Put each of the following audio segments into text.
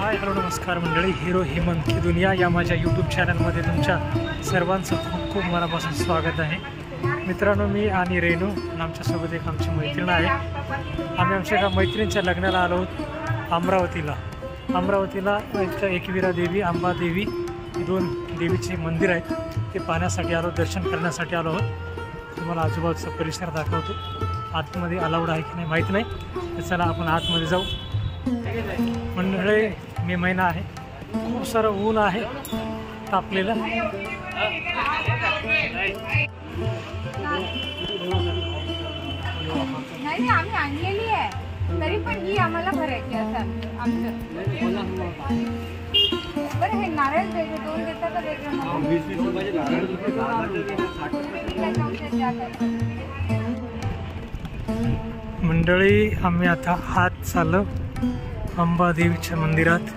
Hi hello नमस्कार मंडळी, hero Hemant की दुनिया या माझ्या यूट्यूब चॅनलमध्ये तुमच्या सर्वांचं खूप खूप मनापासून स्वागत आहे. मित्रांनो, मी आणि रेणू आमच्यासोबत एक आमची मैत्रीण आहे. आम्ही आमच्या एका मैत्रिणीच्या लग्नाला आलो आहोत अमरावतीला. एक एकविरा देवी, अंबा देवी ही दोन देवीचे मंदिर आहेत. ते पाहण्यासाठी आलो, दर्शन करण्यासाठी आलो आहोत. तुम्हाला आजूबाजूचा परिसर दाखवतो. आतमध्ये अलाउड आहे की नाही माहीत नाही, तर चला आपण आतमध्ये जाऊ. मंडळी, मे महिना आहे, खूप सारं ऊन आहे तापलेलं. नाही आम्ही आणलेली आहे, तरी पण ही आम्हाला भरायची असं आमचं. बरं, हे नारळ दोन देतात तर वेगळं मंडळी, आम्ही आता आत चाललो अंबादेवीच्या मंदिरात.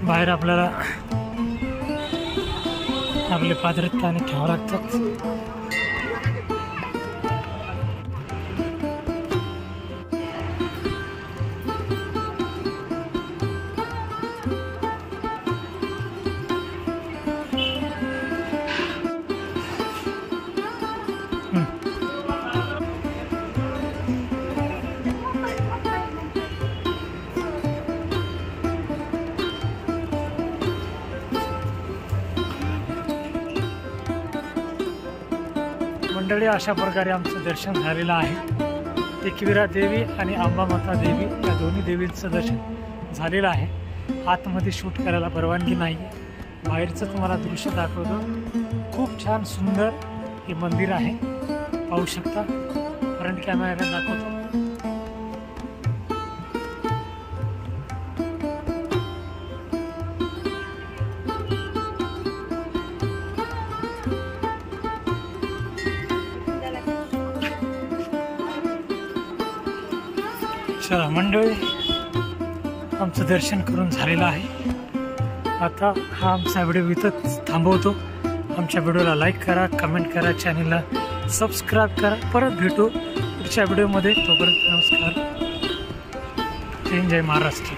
बाहेर आपल्याला आपले पादरत्ताने ठेवावं लागतात. मंडळी, अशा प्रकारे आमचं दर्शन झालेलं आहे. एकविरा देवी आणि अंबामाता देवी या दोन्ही देवींचं दर्शन झालेलं आहे. आतमध्ये शूट करायला परवानगी नाही. बाहेरचं तुम्हाला दृश्य दाखवतो. खूप छान सुंदर हे मंदिर आहे, पाहू शकता. फ्रंट कॅमेरा दाखवतो. चला मंडळी, आमचं दर्शन करून झालेलं आहे. आता हा आमचा व्हिडिओ इथंच थांबवतो. आमच्या व्हिडिओला लाईक करा, कमेंट करा, चॅनलला सबस्क्राईब करा. परत भेटू पुढच्या व्हिडिओमध्ये. तोपर्यंत नमस्कार. जय महाराष्ट्र.